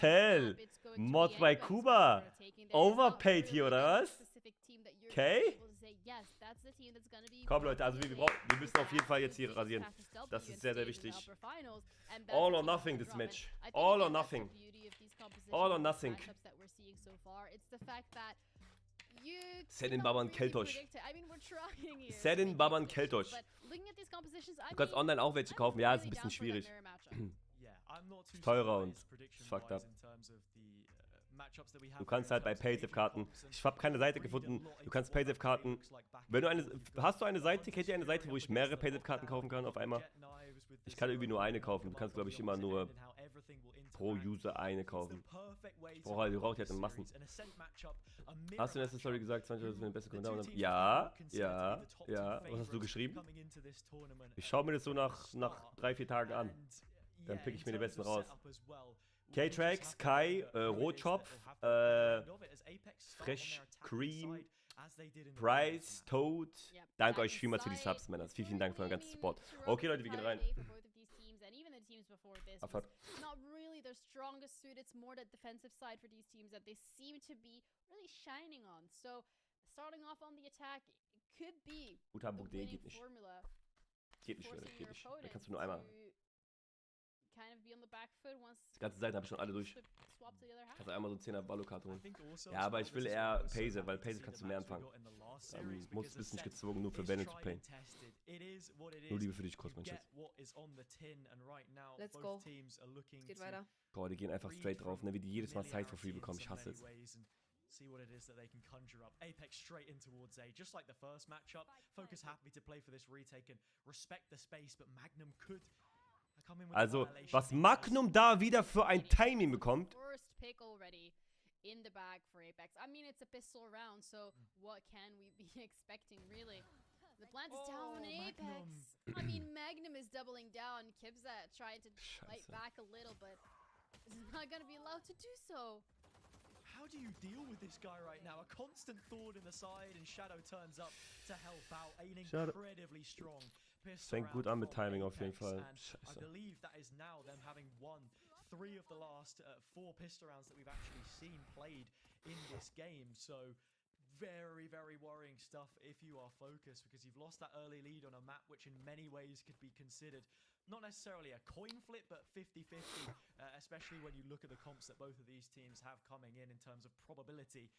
hell? Mod bei Kuba. Overpaid hier, oder was? Okay. Komm, Leute, also wir müssen auf jeden Fall jetzt hier rasieren. Das ist sehr, sehr wichtig. All or nothing, this match. All or nothing. All or nothing. Senin Baban Keltosch. Senin Baban Keltosch. Du kannst online auch welche kaufen. Ja, ist ein bisschen schwierig. Ist teurer und ist fucked up. Du kannst halt bei Paysafe-Karten. Ich habe keine Seite gefunden. Du kannst Paysafe-Karten. Wenn du hast du eine Seite? Kennt ihr eine Seite, wo ich mehrere Paysafe-Karten kaufen kann auf einmal? Ich kann irgendwie nur eine kaufen. Du kannst, glaube ich, immer nur pro User eine kaufen. Ich brauche halt in Massen. Hast du in der Story gesagt, 20 Euro sind der beste Kommentar? Ja. Was hast du geschrieben? Ich schaue mir das so nach 3-4 Tagen an. Dann pick ich mir die besten raus. K-Trax, Kai, Rotschopf, Fresh Cream, Price, Toad. Danke euch vielmals für die Subs, Männer. Vielen Dank für euren ganzen Support. Okay, Leute, wir gehen rein. Abfahrt. Not really their strongest suit. It's more the defensive side for these teams that they seem to be really shining on. So starting off on the attack, it could be Uta.de geht nicht. Geht nicht, Da kannst du nur einmal. Die ganze Seite habe ich schon alle durch. Kannst du einmal so 10er Ballo-Karte holen. Ja, aber ich will eher Paysafe, weil Paysafe kannst du mehr anfangen. Bist nicht gezwungen, nur für Wände zu payen. Nur Liebe für dich, Kurs, mein Schatz. Let's go. Es geht weiter. Boah, die gehen einfach straight drauf, ne? Wie die jedes Mal Side for free bekommen. Ich hasse es. See what it is that they can conjure up. Apeks straight in towards A, just like the first matchup. Fokus happy to play for this retake and respect the space, but Magnum could come in with also, was Magnum da wieder für ein Timing bekommt. First pick already in the bag for Apeks. I mean, it's a pistol round, so what can we be expecting, really? The plant is down on Apeks. I mean, Magnum is doubling down. Kibza trying to fight back a little, but is not going to be allowed to do so. How do you deal with this guy right now? A constant thorn in the side, and Shadow turns up to help out. An incredibly strong pistol. Fängt gut an mit Timing auf jeden Fall. I believe that is now them having won 3 of the last 4 pistol rounds that we've actually seen played in this game. So very, very worrying stuff if you are Focus, because you've lost that early lead on a map which in many ways could be considered not necessarily a coin flip, but 50-50, especially when you look at the comps that both of these teams have coming in terms of probability.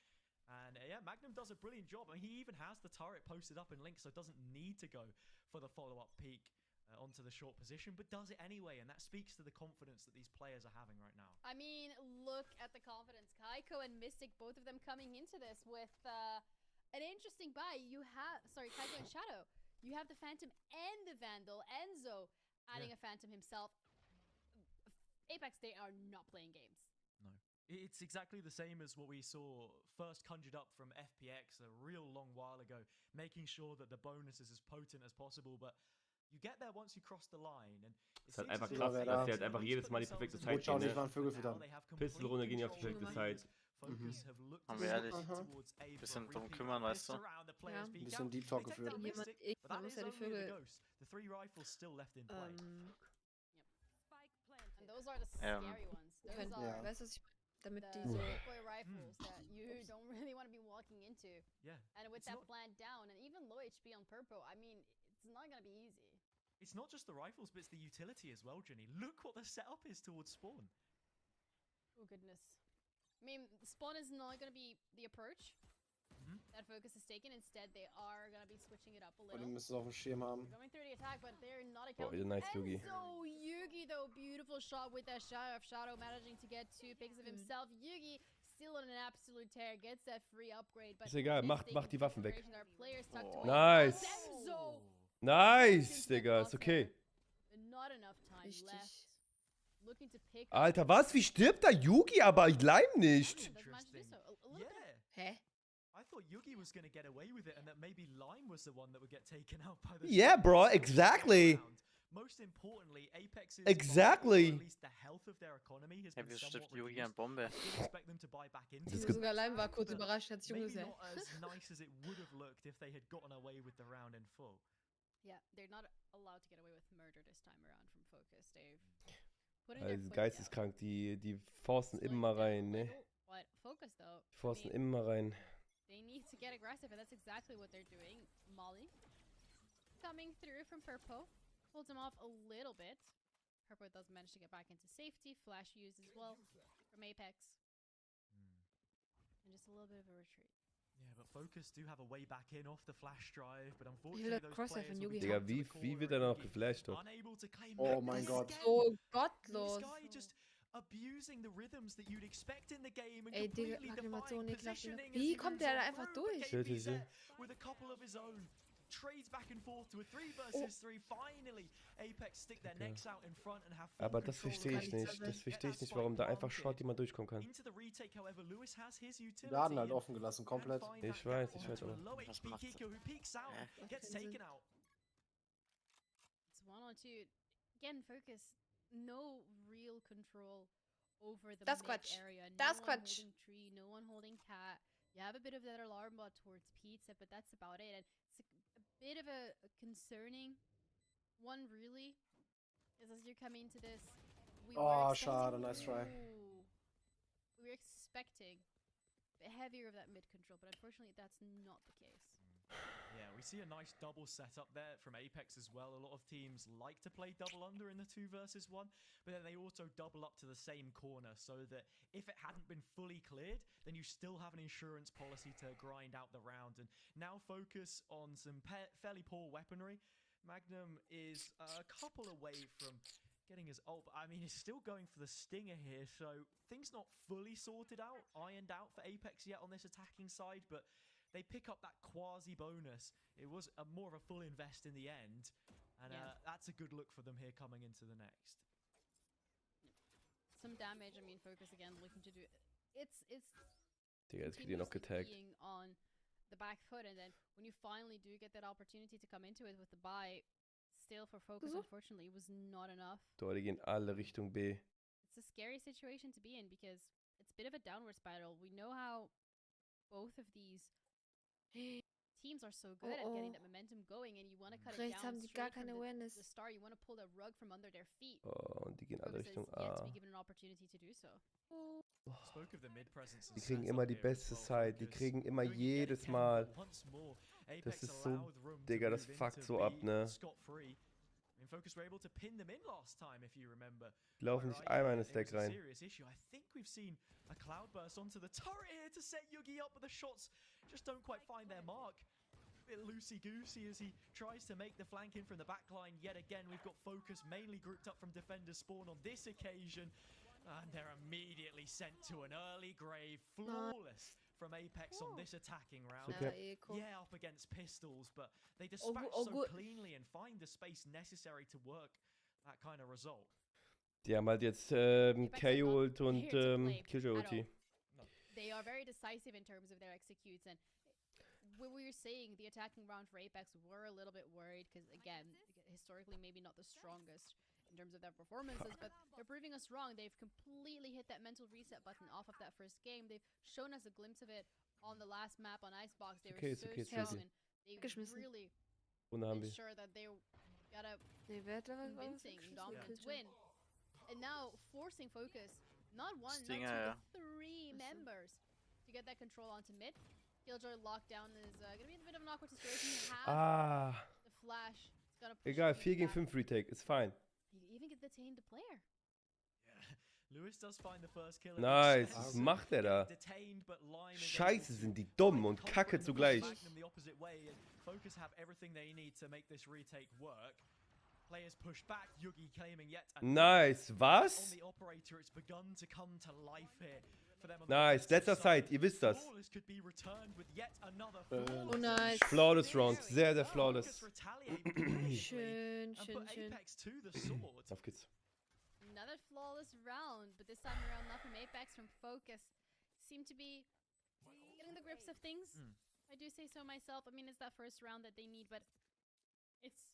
And yeah, Magnum does a brilliant job. I mean, he even has the turret posted up in Link, so doesn't need to go for the follow-up peek onto the short position, but does it anyway, and that speaks to the confidence that these players are having right now. I mean, look at the confidence. Kaiko and Mystic, both of them coming into this with an interesting buy. You have, sorry, Kaiko and Shadow. You have the Phantom and the Vandal, Enzo adding a Phantom himself. Apeks, they are not playing games. No. It's exactly the same as what we saw first conjured up from FPX a real long while ago, making sure that the bonus is as potent as possible, but you get there once you cross the line. And es ist halt einfach krass, dass die halt einfach jedes Mal die perfekte Zeit gehen, ne? Pistolrunde gehen die auf die perfekte Zeit. Haben wir ehrlich ein bisschen drum kümmern, weißt du? Ja. Ein bisschen Deep Talk geführt. Irgendwann muss ja die Vögel And those are the scary ones. Those are weißt du, was ich damit the boy rifles that you don't really want to be walking into. Yeah. And with that plant down and even low HP on Purpo, I mean, it's not going to be easy. It's not just the rifles, but it's the utility as well, Jenny. Look what the setup is towards spawn. Oh goodness. I mean, spawn is not going to be the approach that Focus is taking. Instead, they are going to be switching it up a little. Die müssen es auf dem Schirm haben. Going through the attack, but they're not a Oh, nice Yugi. So Yugi, though, beautiful shot with that shot of Shadow managing to get 2 picks of himself. Yugi still on an absolute tear, gets that free upgrade. But ist egal, macht die Waffen weg. Nice. Nice, Digga, ist okay. Not enough time left. Alter, was? Wie stirbt da Yugi? Aber ich leim nicht. Hä? I thought Yugi was going to get away with it and that maybe Lime was the one that would get taken out by the Yeah, bro, exactly. Most importantly, Apeks is exactly. At least the health of their economy has been somewhat Yugi an Bombe. Expect them to buy back into it. Sogar Lime war kurz überrascht, hat sich Maybe umgesehen. not as nice as it would have looked if they had gotten away with the round in full. Yeah, they're not allowed to get away with murder this time around from Focus. They've putting their Also foot geisteskrank, die forcen down, immer slowing rein, down a ne? little. But Focus though, Die forcen immer rein. they need to get aggressive, and that's exactly what they're doing. Molly coming through from Purpo, holds him off a little bit. Purpo does manage to get back into safety. Flash used as well from Apeks. And just a little bit of a retreat. Yeah, but Focus do have a way back in off the flash drive, but will unfortunately das those Crosshair players von will be Yugi Digga, tucked to the wie wird er corner noch and Yugi geflasht dort? unable to claim Oh Magnus mein Gott. again. So This gottlos. guy just abusing the rhythms that you'd expect in the game and Ey, Digga, completely Animation, defying ekelhaft. positioning. Wie kommt der da einfach durch? Tödliche. With a couple of his own. Trades back and forth to a 3 versus 3. Finally, Apeks stick their necks out in front and have full Aber das control verstehe of ich the nicht. position. Das Get verstehe that ich nicht, spike warum da einfach planted. Short jemand durchkommen kann. Into the retake, however, Lewis has his utility. Laden halt and offen gelassen, can komplett. find Ich that weiß, gap ich weiß, onto a aber- low Was HP macht er? Kiko who peeks out, Ja. gets Keinen Sinn. taken out. It's 1-2. Again, Focus. No real control over the Das mid Quatsch. area. No Das one Quatsch. holding tree, no one holding cat. You have a bit of that alarm bot towards Pizza, but that's about it. And it's a bit of a concerning one, really, is as you're coming to this. We Oh, were schade, expecting- nice try. Ooh. We were expecting a bit heavier of that mid control, but unfortunately, that's not the case. Yeah, we see a nice double setup there from Apeks as well. A lot of teams like to play double under in the 2 versus 1, but then they also double up to the same corner so that if it hadn't been fully cleared, then you still have an insurance policy to grind out the round. And now Focus on some fairly poor weaponry. Magnum is a couple away from getting his ult, but I mean, he's still going for the stinger here, so things not fully sorted out, ironed out for Apeks yet on this attacking side, but they pick up that quasi bonus. It was more of a full invest in the end, and Yeah. that's a good look for them here coming into the next. Some damage. I mean, Focus again looking to do. It's Digga, jetzt kriegt ihr noch continuously getaggt. being on the back foot, and then when you finally do get that opportunity to come into it with the buy, still for Focus, Gesucht. unfortunately, it was not enough. Dort, die gehen alle Richtung B. It's a scary situation to be in because it's a bit of a downward spiral. We know how both of these teams are so good at getting that momentum going, and you want to cut it Rechts down haben die gar straight from keine Awareness. the start. You want to pull the rug from under their feet. Oh, und die gehen alle Focus Richtung is yet to A. be given an opportunity to do so. Spoke of the mid presence and Die kriegen setup immer die here as beste well, Side. Die Focus kriegen immer doing it yet jedes again, Mal. but once more, Apeks Das ist so, allowed room to Digga, das move fuckt into so B ab, ne? scot-free. And Focus were able to pin them in last time, if you remember. Die laufen Quite nicht right, einmal in it das Deck was a rein. serious issue. I think we've seen a cloudburst onto the turret here to set Yugi up, but the shots just don't quite find their mark. Bit loosey-goosey as he tries to make the flank in from the back line. Yet again, we've got Focus mainly grouped up from defender spawn on this occasion. And they're immediately sent to an early grave. Flawless from Apeks on this attacking round. Okay. Yeah, up against pistols, but they dispatch oh, so good. cleanly and find the space necessary to work that kind of result. Die haben halt jetzt K-Ult und Killjoy Ulti. They are very decisive in terms of their executes, and when we were saying the attacking round for Apeks, we're a little bit worried because, again, historically maybe not the strongest in terms of their performances, but they're proving us wrong. They've completely hit that mental reset button off of that first game. They've shown us a glimpse of it on the last map on Icebox. They were Okay, it's so okay, it's strong, easy. and they Geschmissen. really Und da haben wir. ensured that they got a Nee, wer hat da was convincing, geschossen? dominant Killjoy. win. And now forcing Focus, not one, Stinger, not ja. two, but three members to get that control onto mid. Killjoy lockdown is going to be in a bit of an awkward situation. You have Ah, the flash. It's gonna push egal, Focus 4 gegen back. 5 Retake, ist fein. You even get detained the player. Yeah, Lewis does find the first kill. Nice, was macht er da? Detained, but Lime is Scheiße, able to sind die dumm und comfort kacke and zugleich. push Magnum the opposite way, and Focus have everything they need to make this retake work. Players push back, Yugi claiming yet Nice, on was? the operator. It's begun to come to life here for them on the Nice, defensive letzter side. Side, ihr wisst das. Flawless could be returned with yet another Oh, flawless nice. Flawless Round, sehr, sehr Focus flawless. retaliate brilliantly Schön, and schön, put schön. Apeks to the sword. Auf geht's. Another flawless round, but this time around not from Apeks, from Focus. Seem to be getting the grips of things. I do say so myself. I mean, it's that first round that they need, but it's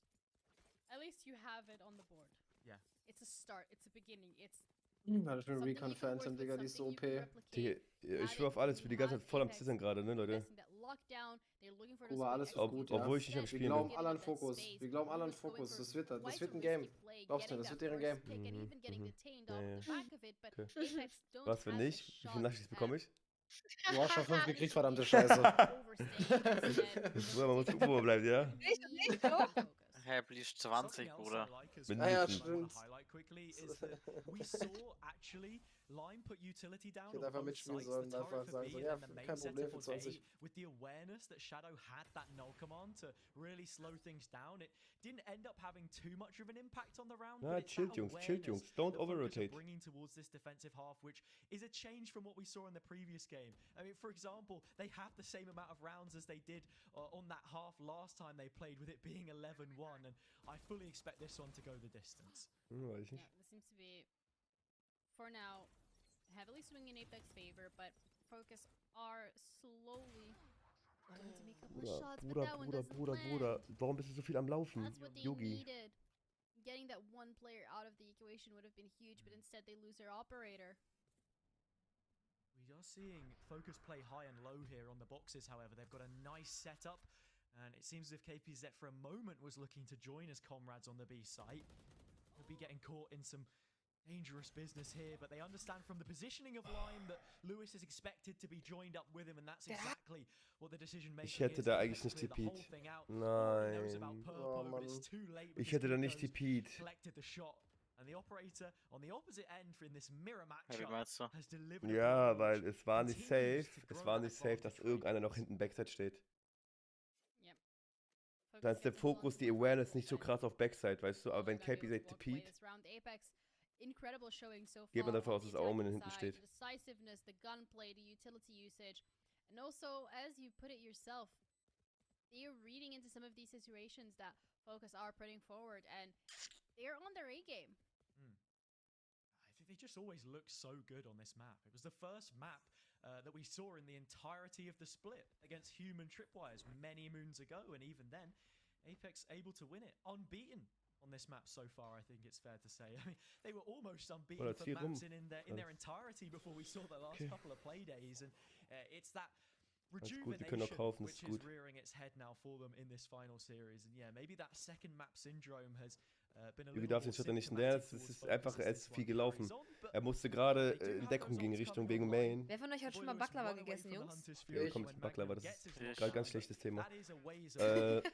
at least you have it on the board. Yeah. It's a start. It's a beginning. It's Hatte ich mir something you Recon can work Phantom, with, Digga, die ist so something you OP. can replicate. Digga, ich schwör auf alles, ich bin die ganze Zeit voll am Zittern gerade, ne, Leute? Possessing that locked down. They're looking for those Kuba, alles quick wird gut, ja. Obwohl ich nicht am Wir Spielen glauben bin. alle an Fokus. Wir glauben alle an Fokus. Das wird ein Game. Glaubst du, das wird deren Game. Okay. Was, wenn nicht? Wie viele Nachrichten bekomme ich? Du hast schon 5 gekriegt, verdammte Scheiße. Bruder, man muss gucken, wo er bleibt, ja? Nicht, hallo? Herr Bleach 20, Bruder. Ah ja, stimmt. Lime put utility down Ich hätte einfach on both mitspielen sides, sollen, the einfach turret for sagen B so, and ja, then the main kein Problem setup für on A, 20. with the awareness that Shadow had that null command to really slow things down. It didn't end up having too much of an impact on the round, Ja, but it's chillt, that Jungs, chillt, awareness Jungs. Don't that Focus are over-rotate. bringing towards this defensive half, which is a change from what we saw in the previous game. I mean, for example, they have the same amount of rounds as they did on that half last time they played, with it being 11-1, and I fully expect this one to go the distance. Weiß ich Yeah, nicht. this seems to be, for now, heavily swinging in Apeks' favor, but Focus are slowly going to make a couple of shots, but that one doesn't land. Bruder. Warum bist du so viel am Laufen? That's what they Yugi. needed. Getting that one player out of the equation would have been huge, but instead they lose their operator. We are seeing Focus play high and low here on the boxes, however. They've got a nice setup, and it seems as if KPZ for a moment was looking to join as comrades on the B site. He'll be getting caught in some dangerous business here, but they understand from the positioning of Lime that Lewis is expected to be joined up with him, and that's exactly what the decision making Ich hätte is. da They eigentlich have to nicht clear the whole TP'd. thing out. Already knows about Nein. Purpo, Oh, but it's Mann. too late Ich because hätte da nicht Nico's TP'd. collected the shot, and the operator on the opposite end in this mirror Ja, wie matchup meinst du? has delivered. Ja, weil es war nicht safe. Es war nicht safe, dass irgendeiner noch hinten Backside steht. Dann ist der Fokus, die Awareness nicht so krass auf Backside, weißt du? Aber wenn KPZ TP'd, Incredible showing so far. geht man davon on aus, the dass Omen attacking hinten side, steht. The decisiveness, the gunplay, the utility usage, and also, as you put it yourself, they're reading into some of these situations that Focus are putting forward, and they're on their A game. I think they just always look so good on this map. It was the first map that we saw in the entirety of the split against human tripwires many moons ago, and even then, Apeks able to win it unbeaten on this map so far. I think it's fair to say. I mean, they were almost unbeaten Well, for it's maps here, in their entirety before we saw the last couple of play days, and it's that Alles gut, die können auch rejuvenation kaufen, das which ist is gut. rearing its head now for them in this final series, and yeah, maybe that second map syndrome has been a Yugi little darf more den Shot nicht lernen, es ist einfach, er ist zu viel gelaufen. Er musste gerade in Deckung gehen Richtung wegen Main. Wer von euch hat schon mal Baklava gegessen, Jungs? Ja, komm mit Baklava, das ist gerade ganz schlechtes Thema.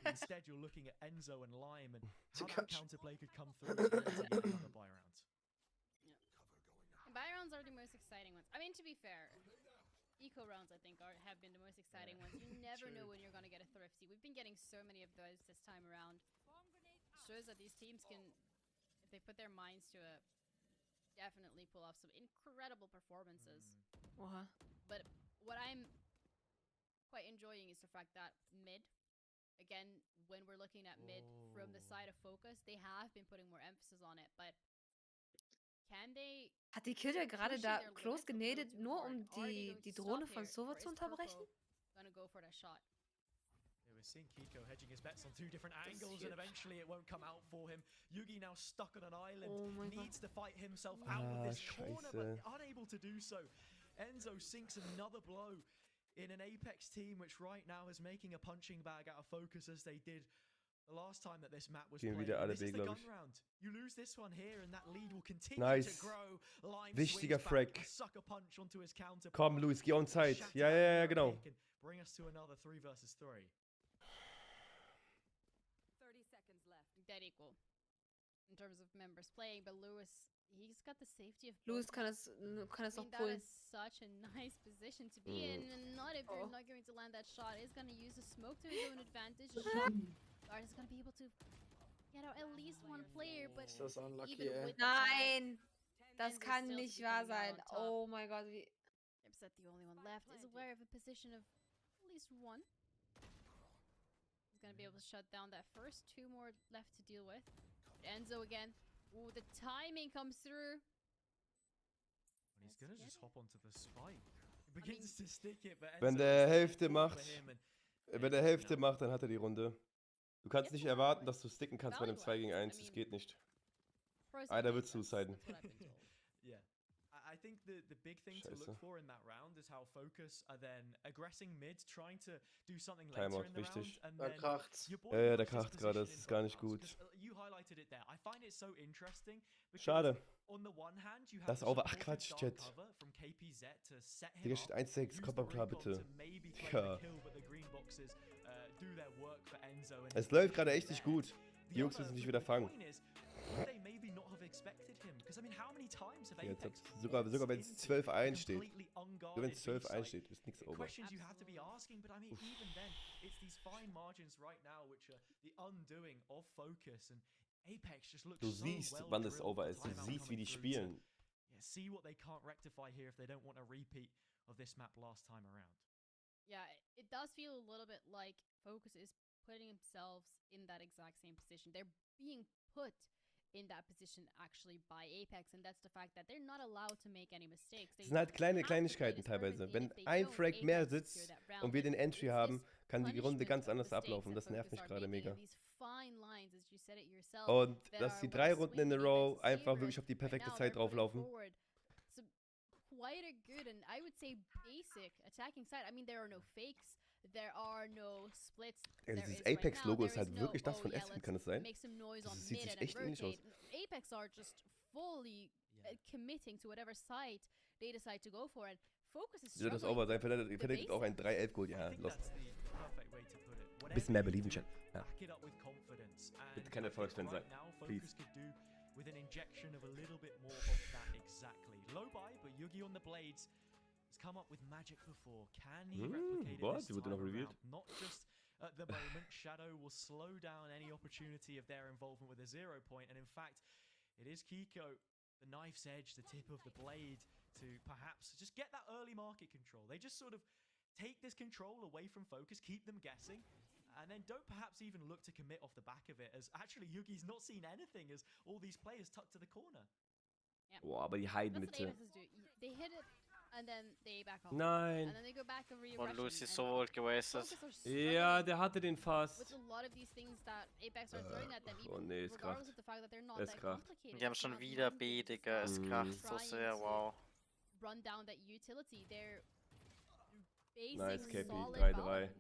Instead, you're looking at Enzo and Lime and how that counterplay could come through in other buy rounds. Buy rounds are the most exciting ones. I mean, to be fair, eco rounds I think have been the most exciting ones. You never know when you're gonna get a thrifty. We've been getting so many of those this time around. Shows that these teams can, if they put their minds to it, definitely pull off some incredible performances. Oha. But what I'm quite enjoying is the fact that mid, again, when we're looking at mid from the side of Focus, they have been putting more emphasis on it, but can they... Hat die Kilde gerade da close genedet, nur um die Drohne von Sova zu unterbrechen? Gonna go for that shot. Yeah, we're seeing Kiko hedging his bets on two different angles, and eventually it won't come out for him. Yugi now stuck on an island, needs to fight himself out of this corner, but unable to do so. Enzo sinks another blow in an Apeks team which right now is making a punching bag out of Focus as they did the last time that this map was played. This is the gun round. You lose this one here and that lead will continue to grow. Lime Wichtiger Frag. sucker punch onto his counter. Komm, Luis, geh on Zeit. Ja, genau. Bring us to another 3 versus 3. 30 seconds left. Dead equal in terms of members playing, but Lewis, he's got the safety of Lewis both kann maps. es noch That pullen. is such a nice position to be in, and not if you're not going to land that shot. Is going to use the smoke to his own advantage. Guard is going to be able to get out at least one player, but Ist das unlucky, even ey. with the shot, Nein! Das Enzo's kann still nicht to be wahr coming out sein. on top. Oh mein Gott, wie... Upset, the only one left, is aware of a position of at least one. He's going to be able to shut down that first. 2 more left to deal with. But Enzo again. Ooh, the timing comes through. And he's gonna just hop onto the spike. He begins to stick it, but Wenn Enzo der is Hälfte for macht, him and wenn der Hälfte macht, dann hat er die Runde. Du kannst nicht erwarten, dass du sticken kannst bei einem 2 gegen 1. Das geht nicht. Einer wird suiciden. Yeah, I I think the big thing to look for in that round is how Fokus are then aggressing mid, trying to do something later Timeout, in the round, wichtig. and Da then kracht's. your boy Der pushes kracht gerade, das position ist in gar both nicht gut. rounds, 'cause, you highlighted it there. I find it so interesting because Schade. on the one hand you have Das the over. Ach supportive Quatsch, dark Chat. cover from KPZ to set him Digga, up, steht 1-6. use Kommt the mal klar, recon bitte. to maybe claim Ja. the kill, but the green boxes do their work for Enzo and Es his läuft gerade position echt nicht there. gut. Die Jungs müssen sich wieder fangen. Would they maybe not have expected him? Because I mean, how many times have Jetzt Apeks sogar wenn es 12-1 steht. completely Sogar unguarded wenn es 12-1 B-side? steht, ist nichts over. Questions you have to be asking, but I mean, even then, it's these fine margins right now which are the undoing of Fokus, and Apeks just looks Du so siehst, well wann es drilled, over the ist. Du timeout siehst, wie coming die through spielen. to, see what they can't rectify here if they don't want a repeat of this map last time around. Yeah, it does feel a little bit like Fokus is putting themselves in that exact same position. They're being put in that position actually by Apeks, and that's the fact that they're not allowed to make any mistakes. Das sind halt kleine Kleinigkeiten teilweise. Wenn ein Frag mehr sitzt und wir den Entry haben, kann die Runde ganz anders ablaufen. Das nervt mich gerade mega. Und dass die 3 Runden in a row einfach wirklich auf die perfekte Zeit drauflaufen. Quite a good and I would say basic attacking side. I mean, there are no fakes, there are no splits. Dieses Apeks-Logo ist halt wirklich das von Espen, kann es sein? Das sieht sich echt ähnlich aus. Apeks are just fully committing to whatever side they decide to go for, and Fokus is Soll das over sein? Verteidigt auch ein 3-11 Gold. Ja, lost. Bisschen mehr belieben, Chat. Ja. Bitte kein Erfolgsfan sein. Please. With an injection of a little bit more of that exactly. Low buy, but Yugi on the blades has come up with magic before. Can he replicate it this time around? Not just at the moment. Shadow will slow down any opportunity of their involvement with a 0 point, and in fact, it is Kiko, the knife's edge, the tip of the blade, to perhaps just get that early market control. They just sort of take this control away from Fokus, keep them guessing, and then don't perhaps even look to commit off the back of it, as actually Yugi's not seen anything as all these players tuck to the corner. Yeah. Boah, aber die Heidenmitte. They hit it and then they back off. Nein. And then they go back and Und Lucy so wohl gewastet. Ja, der hatte den fast. With a lot of these things that Apeks are throwing at them, Oh even nee, es regardless kracht. of the fact that they're not Es that kracht. complicated. Die haben schon wieder B, Digga. Es kracht so sehr, wow. Run down that utility. They're Nice, basing KP, solid 3-3. Valorant.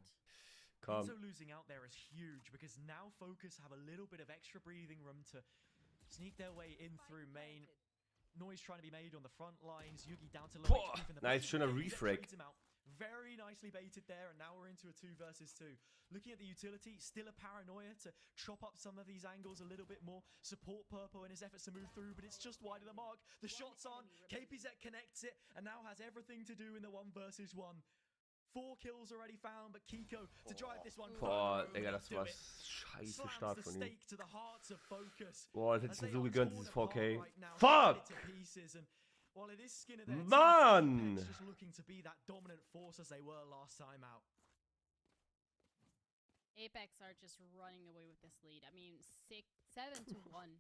Komm. So losing out there is huge because now Fokus have a little bit of extra breathing room to sneak their way in through main. Noise trying to be made on the front lines. Yugi down to low HP from the Nice, schöner back. Refrag. Trades him out. Very nicely baited there, and now we're into a 2 versus 2. Looking at the utility, still a paranoia to chop up some of these angles a little bit more. Support Purple in his efforts to move through, but it's just wide of the mark. The shot's on. KPZ connects it, and now has everything to do in the 1 versus 1. 4 kills already found, but Kiko to drive this one. Boah, Digga, das war scheiße stark von ihm. Boah, das hätte ich mir so gegönnt, dieses 4K. Fuck! Mann! Just looking to be that dominant force as they were last time out. Apeks are just running away with this lead. I mean, 7-1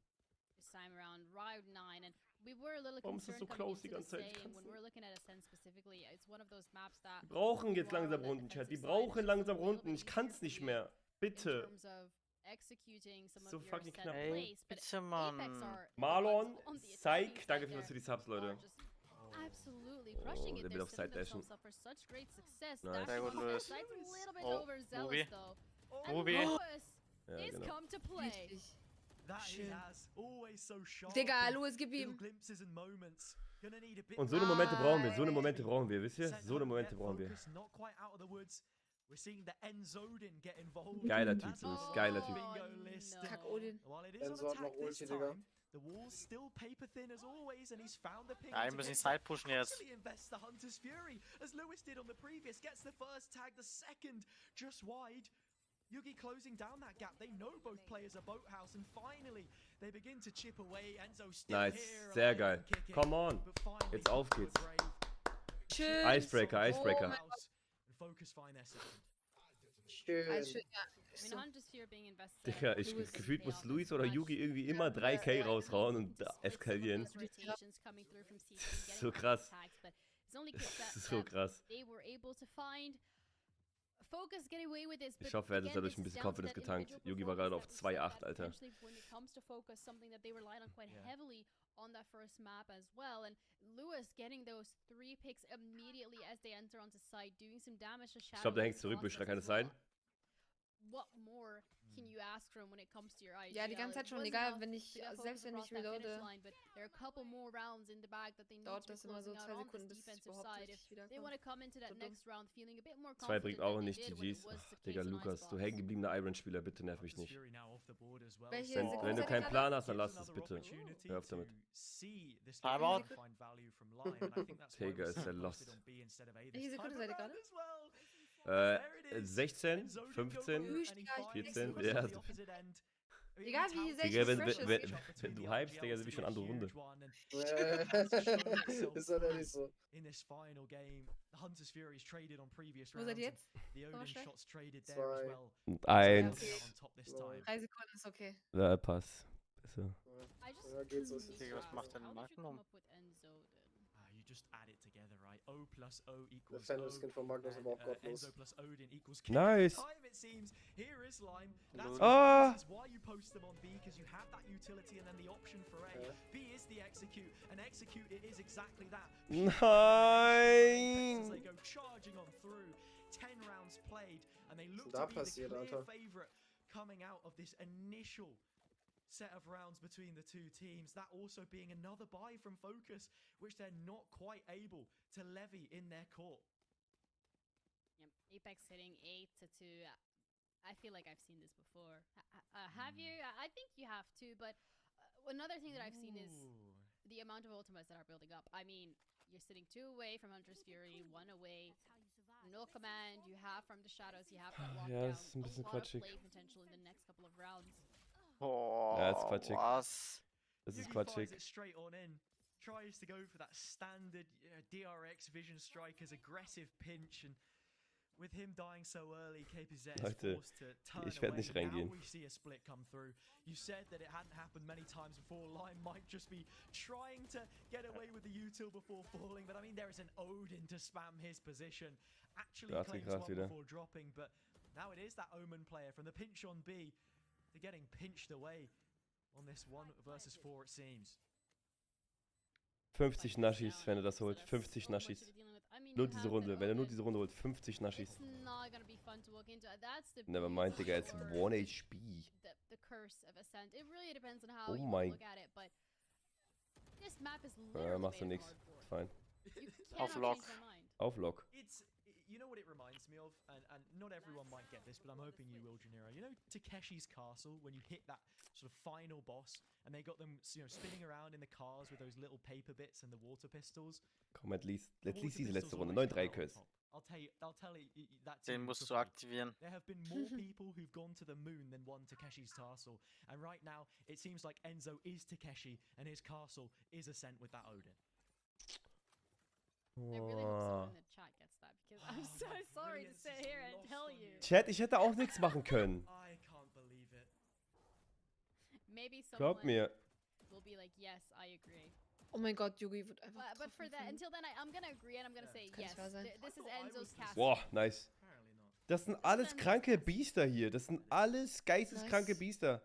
this time around, round 9, and we were a little concerned coming into this day, and when we're looking at Ascent specifically, it's one of those maps that Die brauchen jetzt langsam Runden, Chat. Die brauchen langsam Runden. Ich kann's nicht mehr. Bitte. So fucking knapp. Ey, bitte, Mann. Marlon, Psych, danke vielmals für die Subs, Leute. Absolutely crushing it. Der will auf Side dashen. Nice. Sehr gut, Louis. Oh, Ruby. Ruby. Ja, genau. Richtig. Schön. Schön. Digga, Louis, gib ihm. Und so eine Momente brauchen wir, so eine Momente brauchen wir, wisst ihr? So eine Momente brauchen wir. Geiler Typ, Louis, geiler Typ. Kack Odin. Enzo hat noch Ulti, Digga. The wall's still paper thin as always, and he's found the ping. Ja, wir müssen Side pushen jetzt. Invest the Hunter's Fury, as Lewis did on the previous. Gets the first tag, the second just wide. Yugi closing down that gap. They know both players are Boathouse, and finally they begin to chip away. Enzo still Nice, here, sehr geil. Come on, jetzt auf geht's. Schön. Icebreaker, Icebreaker. And Fokus find their second. Schön. Also, ja, so. Digga, gefühlt muss Luis oder Yugi irgendwie immer 3K raushauen und eskalieren. So krass. So krass. Focus getting away with this, Ich hoffe, er hat es dadurch ein bisschen Confidence getankt. Yugi war gerade auf 2,8, Alter. When it comes to Focus, something that they relied on quite heavily on that first map as well. And Lewis getting those 3 picks immediately as they enter onto site, doing some damage to Shadow. Ich glaube, der hängt zurück, Bucher, kann es sein? What more can you ask from when it comes to your IGL? Ja, die ganze Zeit schon, egal, wenn ich, selbst wenn ich reloade, There are a couple more rounds in the bag that they need dauert to be das immer so closing 2 out on Sekunden, this bis es defensive überhaupt side. richtig They want wiederkommt. to come into that So dumm. next round feeling a bit more 2 confident bringt auch than they nicht did when it GGs. was Ach, the Digga, case on Lukas, du Icebox. hängen gebliebener Iron-Spieler, bitte nerv mich nicht. Welche Wenn Sekunde du seid ihr keinen gerade? Plan hast, dann lass es bitte. Hör auf damit. Timeout. Digga, ist der lost. Welche Sekunde seid ihr gerade? 16, 15, 14, ja. Egal wie sehr ich Digga, fresh ist. wenn du hypst, Digga, sind wir schon andere Runde. Ist doch nicht so. Wo seid ihr jetzt? Zwei. Und 1. 3 Sekunden ist okay. Ja, pass. Besser. Ja, geht so. Digga, was macht denn Magnum? You just add it together, right? O plus O Der equals Fan-Skin von Magnus aber auch gottlos. Enzo plus Odin equals Nice. time, it seems. Here is Lime. That's Ah. why you post them on B, because you have that utility and then the option for A. Ja. B is the execute, and execute it is exactly that. Nein. As they go charging on through. 10 rounds played, and they look Da to be the passiert, clear Alter? favorite coming out of this initial set of rounds between the 2 teams. That also being another buy from Focus, which they're not quite able to levy in their court. Yep. Apeks hitting 8 to 2. I feel like I've seen this before. Have you? I think you have too, but another thing that I've seen is the amount of ultimates that are building up. I mean, you're sitting 2 away from Hunter's Fury, 1 away. No command, you have from the shadows, you have that Ja, lockdown. das ist ein bisschen a lot of quatschig. play potential in the next couple of rounds. Oh, Ja, ist quatschig. was? Das ist Yugi finds quatschig. it straight on in. Tries to go for that standard DRX Vision Strikers aggressive pinch, and with him dying so early, KPZ is Leute, forced to turn ich werd away. nicht reingehen. Now we see a split come through. You said that it hadn't happened many times before. Lime might just be trying to get away with the util before falling, but I mean there is an Odin to spam his position. Actually Da hat claims gekracht one wieder. before dropping, but now it is that Omen player from the pinch on B. They're getting pinched away on this 1 versus 4, it seems. 50 Naschis, wenn er das holt. 50 Naschis. Nur diese Runde. Wenn er nur diese Runde holt, 50 Naschis. Never mind, Digga, it's 1 HP. The curse of Ascent. It really depends on how Oh you mein- look at it, but this map is Ja, literally machst du made of nix. cardboard. Ist fein. You Auf cannot Lock. change my mind. Auf Lock. It's, you know what it reminds me of, and not everyone might get this, but I'm hoping you will, Janira. You know Takeshi's Castle, when you hit that sort of final boss, and they got them, spinning around in the cars with those little paper bits and the water pistols. Komm, at least The diese water letzte pistols Runde. always 9-3 come out on Curse. top. I'll tell you that to Den you musst du for free. aktivieren. There have been more people who've gone to the moon than won Takeshi's castle, and right now it seems like Enzo is Takeshi and his castle is Ascent with that Odin. I really hope someone in the chat gets that because I'm so sorry to sit here and tell you. Chat, ich hätte auch nichts machen können. I can't believe it. Maybe someone Glaub mir. will be like, yes, I agree. Oh mein Gott, Yugi wird einfach But for getroffen that, von- until then, I'm gonna agree and I'm gonna say kann yes. nicht wahr sein. This is I thought I Enzo's was the castle. Boah, nice. Apparently not. Das sind alles kranke Biester hier. Das sind alles geisteskranke Nice. Biester.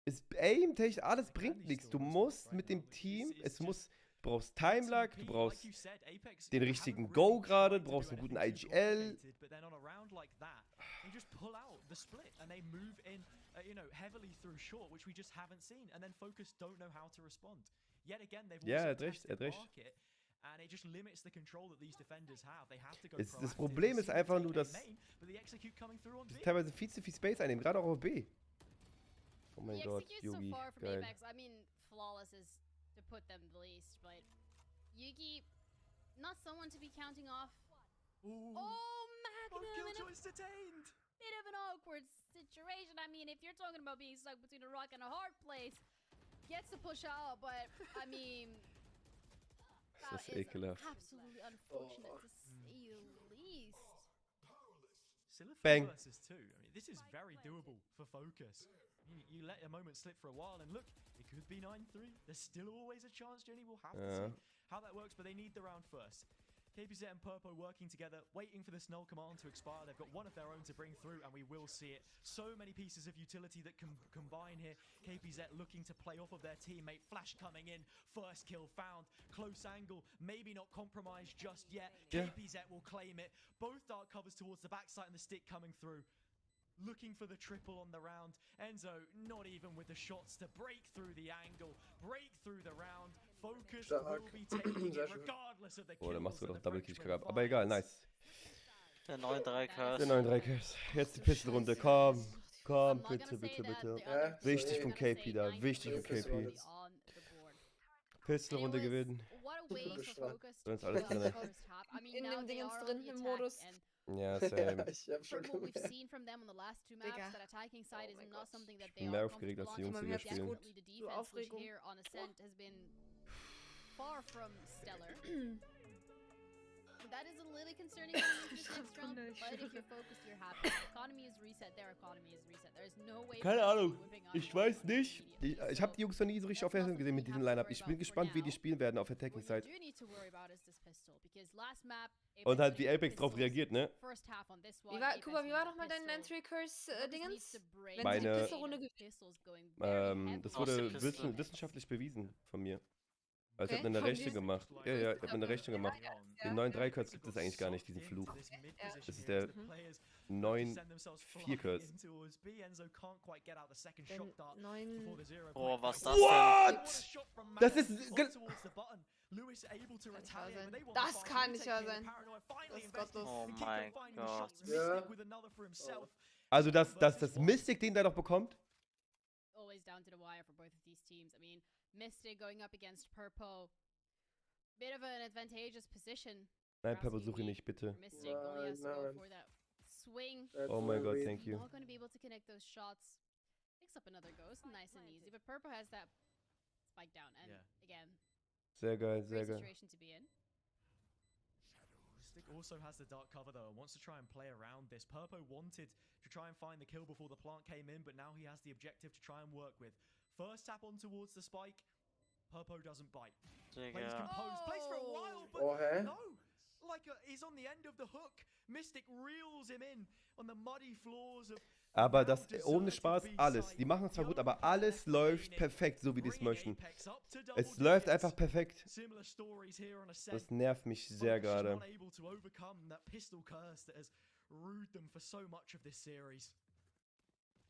Es aim-technisch, alles bringt nichts. Du musst mit dem Team, du brauchst Timelag, du brauchst den richtigen Go gerade, du brauchst einen guten IGL. But then on a round like that, they just pull out the split and they move in, heavily through short, which we just haven't seen. And then Focus don't know how to respond. Yet again, they've Ja, er also hat recht, tested er hat recht. market, and it just limits the control that these defenders have. They have to go Das proactive. Problem We've ist seen einfach them nur, take dass A main, but the execute coming through on sie B. teilweise viel zu viel Space einnehmen, gerade auch auf B. Oh mein He Gott, executes Yugi, so far from geil. Apeks. I mean, flawless is to put them the least, but Yugi, not someone to be counting off. Ooh. Oh, Both Magnum in a killjoys detained. bit of an awkward situation. I mean, if you're talking about being stuck between a rock and a hard place, gets to push out, but I mean, that Das ist is ekelhaft. absolutely unfortunate to say the least. Still a Bang. 4 versus 2. I mean, this is very doable for Focus. You let a moment slip for a while, and look, it could be 9-3. There's still always a chance. Jenny will have to see how that works, but they need the round first. KPZ and Purpo working together, waiting for this null command to expire. They've got one of their own to bring through, and we will see it. So many pieces of utility that can combine here. KPZ looking to play off of their teammate. Flash coming in. First kill found. Close angle. Maybe not compromised just yet. Yeah. KPZ will claim it. Both dark covers towards the backside and the stick coming through. Looking for the triple on the round. Enzo not even with the shots to break through the angle, break through the round. Focus will be taking it regardless of the Oh, der kills machst du that doch the Double-Kill Frenchman gehabt. Aber egal, finds. nice. Der 9-3 Curse. Der 9-3 Curse. Jetzt die Pistolrunde. Komm, komm, bitte, bitte, bitte. Ja, Wichtig so von KP da, wichtig von KP. Pistolrunde gewinnen. Sonst alles drin. In dem Dingens drin, im Modus. Ja, Ja, same. ich hab schon From what we've gemerkt. seen from them on the last two maps, Digga. that attacking side is mein not Gott. something that Ich they bin are mehr aufgeregt als die comfortable Jungs, on. die wir Guck mal, spielen. Definitely the Du defense, which Aufregung. here on Ascent has been far from stellar. That is a little concerning going into this next round, but if you're focused, you're happy. The economy is reset, their economy is reset. There is no way Keine for them to Ahnung. be whipping out Ich more weiß on nicht. immediately. Ich habe die Jungs noch nie so richtig auf Erhöhung gesehen mit diesem Line-Up. Ich bin gespannt, wie die spielen werden auf Attacking What you Side. do need to worry about is this pistol, because last map, Und halt wie winning Apeks drauf pistols, reagiert, ne? first half on this Wie one, war, Apex Kuba, wie wins war the doch mal dein pistol. 9-3 Curse Purpose needs Dingens? to break Wenn Meine- sie die the Pistolrunde pistols going very heavy. Das Aus der wurde Pistole. wissenschaftlich bewiesen von mir. Also ich Okay, habe eine von Rechnung dir? gemacht. Ja, ja, ich habe eine Rechnung gemacht. Den 9-3 Curse gibt es eigentlich gar nicht, diesen Fluch. Das ist der 9-4 Curse. Wenn 9... Oh, was das What? Das ist... Das kann nicht wahr sein. Das ist gottlos. Oh mein Gott. Ja. Also, dass Mystic den da noch bekommt? Always down to the wire for both of these teams. I mean, Mystic going up against Purpo. Bit of an advantageous position. Nein, Pepper, suche ihn nicht, bitte. Mystic only has to go Nein. for that swing. Oh my god, thank you. Not going to be able to connect those shots. Picks up another ghost, nice and easy. But Purpo has that spike down. And again, Sehr geil, sehr great geil. situation to be in. Stick also has the dark cover though and wants to try and play around this. Purpo wanted to try and find the kill before the plant came in, but now he has the objective to try and work with. First tap on towards the spike. Purpo doesn't bite. Plays Digga. composed, plays for a while, but Oh, hä? no! Like he's on the end of the hook. Mystic reels him in on the muddy floors of. Aber das, ohne Spaß, alles. Die machen es zwar gut, aber alles läuft perfekt, so wie die es möchten. Es läuft einfach perfekt. Das nervt mich sehr gerade.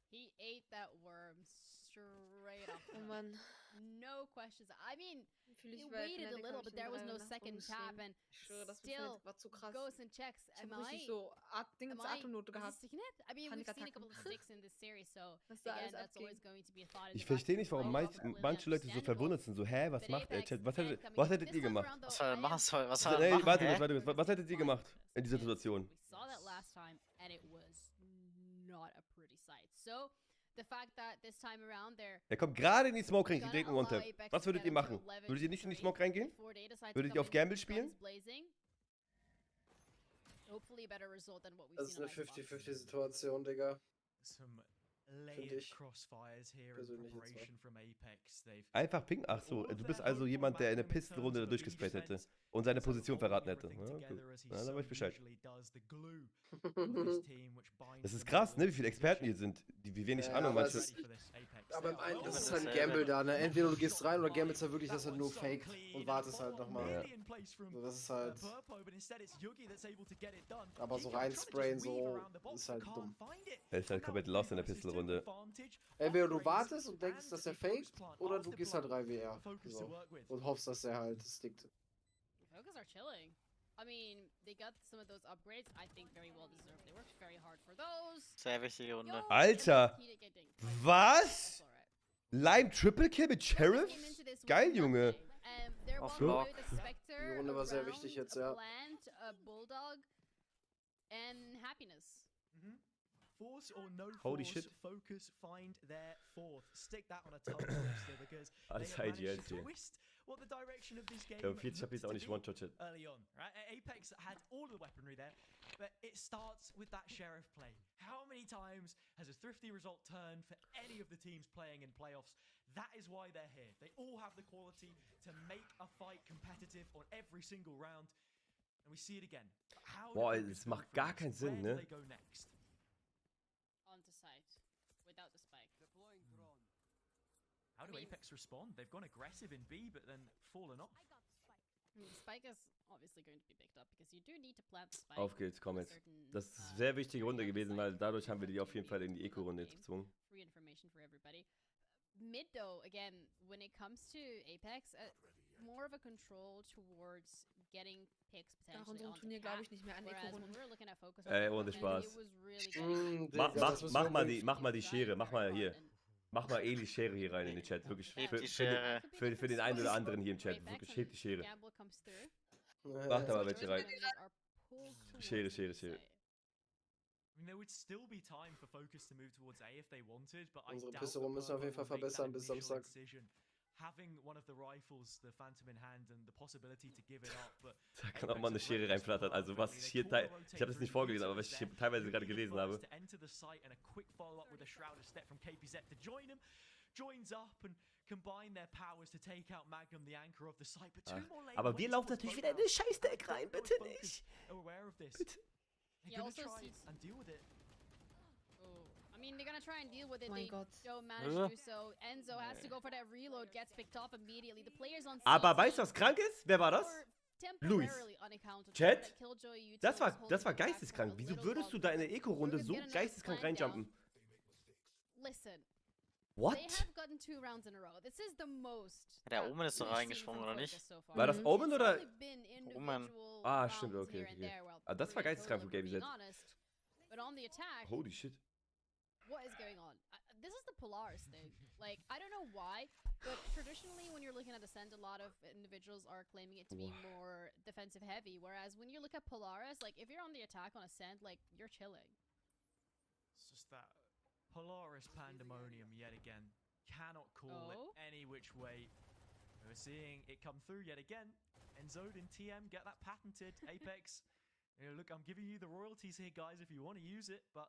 He ate that worm straight up. Oh Mann. No questions. I mean, Fühle he ich bei waited a little, but there was no second tap, and Ich schwöre, das still war zu krass. goes and checks. Ich Am habe richtig I? so Am I? Atemnote gehabt. Sick in it? I mean, we've seen a couple of Panikattacken. sticks in this series, so Was da again, alles that's always abging. going to be a thought in Ich the back verstehe of nicht, your warum mind. Completely manche Leute so understandable. verwundert sind. So, hä, was But macht er? Apex Chat? and coming Was in. hättet This ihr time gemacht? around, though, Was soll er I machen? am Was soll er Nee, machen? warte Hä? kurz, warte kurz. Was hättet ihr gemacht in dieser Situation? We saw that last time, and it was not a pretty sight. So, the fact that this time around they're Er kommt gerade in die Smoke rein, gonna kriegt einen allow One-Tap. Apex Was to würdet get ihr up to machen? 11 Würdet ihr nicht in die straight Smoke reingehen? before they decide to Würdet come ihr auf in Gamble with spielen? guns blazing? Hopefully a better result than what we've Das ist seen eine on Xbox. 50-50-Situation, Digga. Some Find layered ich crossfires here in persönlich jetzt preparation from Apex. They've Einfach ping. Ach so, du bist also jemand, der in der Pistolrunde da durchgesprayt hätte und seine Position verraten hätte. Ja, gut. Na, dann weiß ich Bescheid. Das ist krass, ne? Wie viele Experten hier sind. Wie wenig Ja, Ahnung aber manche. es Aber im Einen, das ist halt ein Gamble da, ne? Entweder du gehst rein oder gamblest halt wirklich, dass er nur faked und wartest halt nochmal. Ja. So, das ist halt. Aber so reinsprayen, so, ist halt dumm. Er ist halt komplett lost in der Pistolrunde. Entweder du wartest und denkst, dass er faked, oder du gehst halt 3WR. So. Und hoffst, dass er halt stickt. Focus are chilling. I mean, they got some of those upgrades. I think very well deserved. They worked very hard for those. Sehr wichtige Runde. Yo, Alter! MVP getting- Was? That's alright. Lime Triple Kill mit Sheriff? Came into this with Geil, nothing. Junge. They're Auf one Lock. with a Spectre, Die Runde war sehr a wichtig Round, jetzt, a ja. Plant, a Bulldog, and Happiness. Force or no Holy force, shit. Focus find their fourth. Stick that on a tongue twister because Alles they have managed IGLs to hier. twist what the direction of this game Ich glaube, 40 habe ich looks jetzt auch to nicht be one-touched. early on, right? Apex had all the weaponry there, but it starts with that Sheriff play. How many times has a thrifty result turned for any of the teams playing in playoffs? That is why they're here. They all have the quality to make a fight competitive on every single round. And we see it again. How Boah, do Focus es go macht from gar this? keinen Sinn, Where do ne? they go next? Onto site without the spike. How do Apeks respond? They've gone aggressive in B, but then fallen off. I mean, the spike is obviously going to be picked up because you do need to plant the spike. Auf geht's, komm to a jetzt. certain, Das ist eine sehr wichtige Runde area on the gewesen, site weil dadurch haben wir to die auf jeden Fall in die really Eco-Runde game. jetzt gezwungen. Free information for everybody. Mid though, again, when it comes to Apeks, more of a control towards getting picks Nach potentially unserem on Turnier the glaube path. ich nicht mehr an Whereas when Eco-Runden. we were looking at Focus, Ohne it Spaß. was really getting Mach, Digga, das müssen wir wirklich- mach mal die Schere, mach mal hier. Mach mal Eli Schere hier rein in den Chat, wirklich. Heb Für, die für, den, Schere. für den einen oder anderen hier im Chat, wirklich, hebt die Schere. Gamble comes through. Mach da mal welche rein. Schere, Schere, Schere. I mean, there would still be time for Focus to move towards A if they wanted, but I Unsere doubt Pistole müssen wir auf jeden Fall Purple will make verbessern that bis initial Samstag. decision. Having one of the rifles, the Phantom in hand, and the possibility to give it up, but Da kann auch mal eine Schere reinflattern. Also was ich hier, ich habe das nicht vorgelesen, aber was ich hier teilweise gerade gelesen habe. To enter the site and a quick follow-up with a shrouded step from KPZ to join him, joins up and combine their powers to take out Magnum, the anchor of the site. But two more later, Aber wir laufen natürlich wieder in den Scheißdeck rein, bitte nicht. aware of this. Bitte. They're You gonna also try see- and deal with it. Oh, I mean, they're gonna try and deal with it. Mein They Gott. don't manage to do so. Enzo has to go for that reload, gets picked up immediately. The players on Aber CT weißt du, was krank ist? Wer war das? were temporarily unaccounted for. Chat? That Killjoy Utah Das was war holding them back for geisteskrank. a Wieso little würdest du longer. da in der Eco-Runde We're so gonna get geisteskrank another plan reinjumpen? Listen, What? they have gotten 2 rounds in a row. This is the most. Der that Omen ist doch we've seen reingesprungen, from oder Focus nicht? so far. War das Mhm. Omen It's oder? only been individual Ah, stimmt, rounds okay, here and okay. there, well, Ah, das war 3 in geisteskrank total, von if we're being KBZ. honest. But on the attack, Holy shit. what is going on? This is the Polaris thing. Like, I don't know why, but traditionally when you're looking at Ascent, a lot of individuals are claiming it to be more defensive heavy, whereas when you look at Polaris, like, if you're on the attack on Ascent, like, you're chilling. It's just that Polaris pandemonium yet again. Cannot call Oh. it any which way. We're seeing it come through yet again. Enzo'd in TM, get that patented. Apeks. You know, look, I'm giving you the royalties here, guys, if you want to use it, but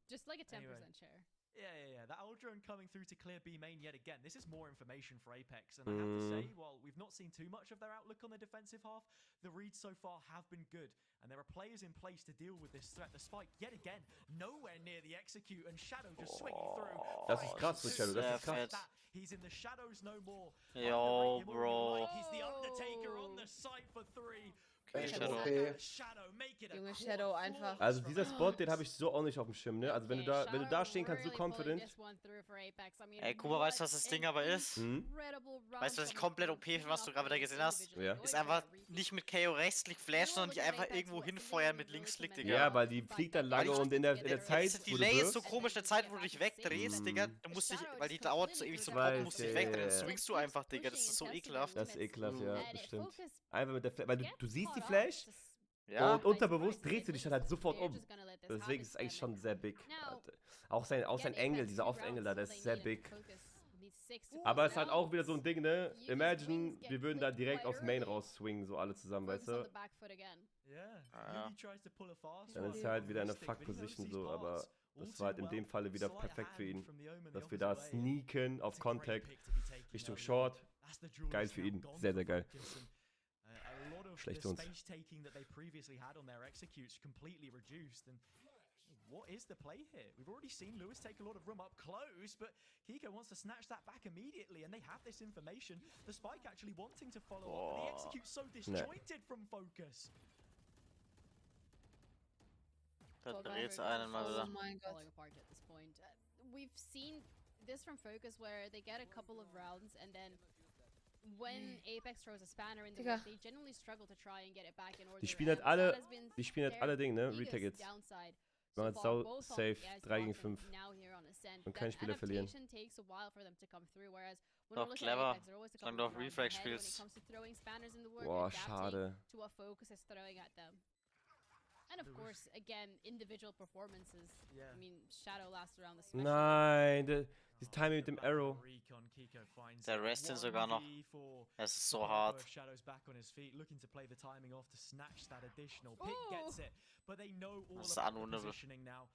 Just like a 10% Anyway. share. yeah. That old drone coming through to clear B main yet again. This is more information for Apeks, and I have to say, while we've not seen too much of their outlook on the defensive half, the reads so far have been good, and there are players in place to deal with this threat. The spike yet again, nowhere near the execute, and Shadow just swinging through. Das ist krass mit Shadow, das ist krass. Fett. He's in the shadows no more. Yo, Underrate him all you bro. like. He's the Undertaker on the site for 3. Okay, Shadow. Okay. Shadow, make it a Junge, core Shadow einfach. Also dieser Spot, den habe ich so auch nicht auf dem Schirm, ne? Also wenn du Okay, da, wenn du Shadow da stehen kannst, so really pulling confident. this one through for Apeks. I mean, Ey, Kuba, weißt du, was what das Ding an aber ist? incredible round Weißt du, was ich from komplett them, OP finde, was du keeping gerade wieder up gesehen with hast? individually Ja. going Ist for einfach that repeat. nicht mit KO rechtsklick flashen und die einfach irgendwo hinfeuern mit Linksklick, Digga. Ja, weil die fliegt dann lange und in der Zeit, Das wo du Delay ist so wirfst, komisch, eine Zeit, wo du dich wegdrehst, Digga. Du musst dich, weil die dauert so ewig zu poppen, musst dich wegdrehen. Dann swingst du einfach, Digga. Das ist so ekelhaft. das ist ekelhaft, ja, And das it stimmt. focused Einfach mit der Flash, weil du siehst die caught up, Flash just Ja. und unterbewusst drehst du dich dann halt sofort they're um. just gonna let this Deswegen happen ist es eigentlich to schon them. sehr big. Now, Auch sein again, Engel, Apeks, dieser 2 Off-Engel da, der rounds, ist so sehr they need big. to focus these 6 to Aber es ist halt rounds. auch wieder so ein Ding, ne? Use Imagine, wings, get wir würden da clipped direkt quite aufs Main early. rausswingen, so alle zusammen, weißt Focus on du? the back foot again. Yeah. Ja. Yugi tries to pull a fast Dann one. ist er halt wieder in einer Stick, but he Fuck-Position knows so, these aber parts all das war halt too in dem well. Falle wieder Sleight of perfekt für hand ihn. from the Omen the Dass wir da opposite way. sneaken auf It's a great Contact, pick to be taken Richtung early. Short. That's the jewel Geil that's für now ihn. gone Sehr, for sehr geil. Focus, and, a lot of Schlecht the uns. space taking that they previously had on their executes completely reduced. And what is the play here? We've already seen Lewis take a lot of room up close, but Kiko wants to snatch that back immediately, and they have this information. The Spike actually wanting to follow up, but the execute's so disjointed from Focus. Da dreht's einen mal Oh wieder. mein Gott. Falling apart at this point. We've seen this from Focus where they get a couple of rounds and then when Apeks throws a spanner in the Digga. work, they generally struggle to try and get it back in order. Die spielen halt and alle, that has been die spielen halt their alle Dinge, ne? biggest Retake jetzt. downside Wir machen so jetzt far, sau both on safe, the 3 gegen bot and 5. now here on Ascent. Und That keinen Spieler verlieren. adaptation takes a while for them to come through, whereas when Doch, we look clever. at Apeks, they're always a Solange couple du of auf rounds Refrag ahead when it spielst. comes to throwing spanners in the work, Boah, adapting schade. to what Focus is throwing at them. And of course, again, individual performances. Yeah. I mean, Shadow last around especially. Nein, das Timing mit dem Arrow. Der Rest ihn sogar noch. Es ist so hart. Shadows back on his feet, looking to play the timing off to snatch that additional. Pick gets it, but they know all Das ist about the unwunderbar. positioning now.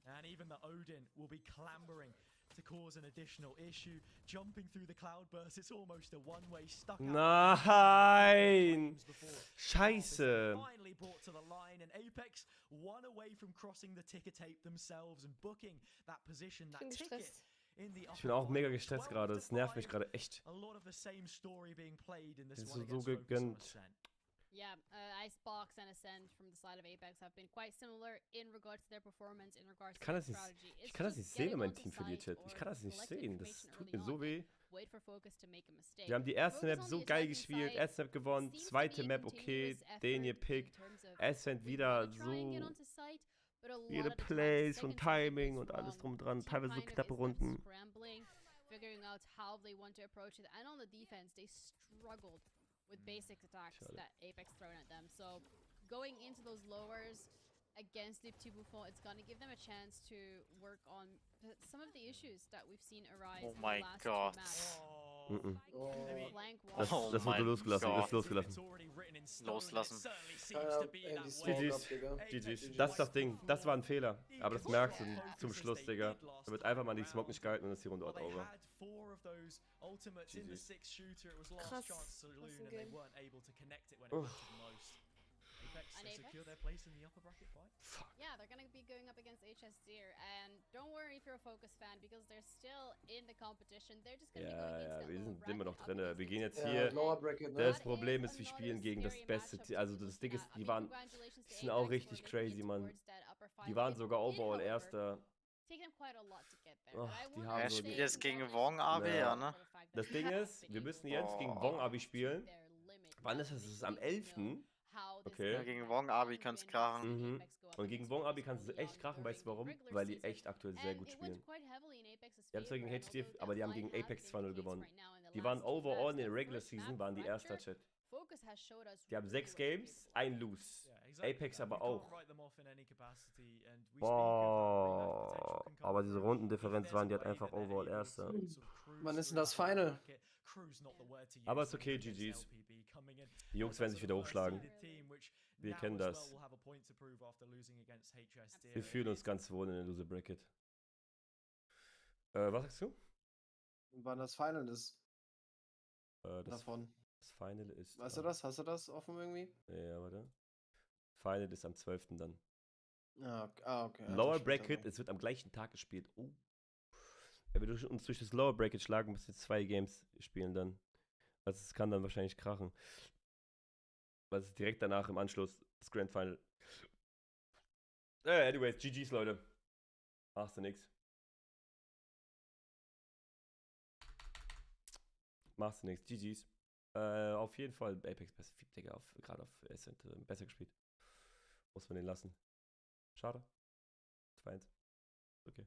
And even the Odin will be clambering to cause an additional issue. Jumping through the cloudburst, it's almost a one-way stuck. Nein! Scheiße! Finally brought to the line, and Apeks one away from crossing the ticker tape themselves and booking that position, that ticket. Gestresst. Ich bin auch mega gestresst gerade, das nervt mich gerade echt. A lot of the same story being played in this Das one ist so against Fokus gegönnt. Bshray. Yeah, Icebox and Ascent from the side of Apeks have been quite similar in regards to their performance, in regards to their strategy. Ich kann das nicht sehen, wenn mein Team verliert, Chat. Ich kann das nicht sehen. Das tut mir so weh. Wait for Focus to make a mistake. Wir haben die erste Map so geil gespielt, erste Map gewonnen, zweite Map okay, den hier Pick, Ascent wieder so viele Plays und Timing und alles drum und dran, teilweise so knappe Runden. Figuring out how they want to approach it, and on the defense they struggled with basic attacks that Apeks thrown at them. So going into those lowers against Bucher, it's gonna give them a chance to work on some of the issues that we've seen arise Oh in my the last God. two maps. Oh. Das wurde losgelassen, ist losgelassen. Loslassen. GG's. GG's. Das ist das Ding, das war ein Fehler. Aber das merkst du zum Schluss, Digga. Da wird einfach mal die Smoke nicht gehalten und ist die Runde out over. Krass. Was ein Game. Yeah, they're gonna be going up against HS Deer, and don't worry if you're a Focus fan, because they're still in the competition. They're just gonna be going into Ja, wir the sind immer noch bracket drin. up against Wir gehen jetzt the hier. Lower Bracket, ne? Das Problem ist, wir spielen gegen das beste Team. Also das Ding ist, die sind auch richtig crazy, Mann. Die waren sogar overall Erster. Och, die haben Er so spielt die- jetzt gegen Wong AB, ja, ne? Das Ding ist, wir müssen jetzt gegen Wong Abi spielen. Wann ist das? Das ist am 11. Okay. Ja, gegen Wong AB kann's krachen. Mhm. Und gegen Wong Abi kannst du echt krachen, weißt du warum? Weil die echt aktuell sehr gut spielen. Die haben zwar gegen HDF, aber die haben gegen Apeks 2-0 gewonnen. Die waren overall in der Regular Season, waren die Erster, Chat. Die haben 6 Games, ein Lose. Apeks aber auch. Boah, aber diese Rundendifferenz waren die halt einfach overall Erster. Wann ist denn das Final? Aber ist okay, GG's. Die Jungs werden sich wieder hochschlagen. Wir kennen das. Wir fühlen uns ganz wohl in der Loser Bracket. Was sagst du? Wann das Final ist Das davon. Final ist. Weißt du das? Hast du das offen irgendwie? Ja, warte. Final ist am 12. dann. Okay. Also Lower später Bracket, noch. es wird am gleichen Tag gespielt. Oh. Wenn wir uns durch das Lower Bracket schlagen, müssen wir 2 Games spielen dann. Also es kann dann wahrscheinlich krachen. Weil es ist direkt danach im Anschluss das Grand Final. Anyways, GG's, Leute. Machst du nix. Machst du nix. GG's. Auf jeden Fall Apeks Best, Digga, gerade auf Ascent besser gespielt. Muss man den lassen. Schade. 2-1. Okay.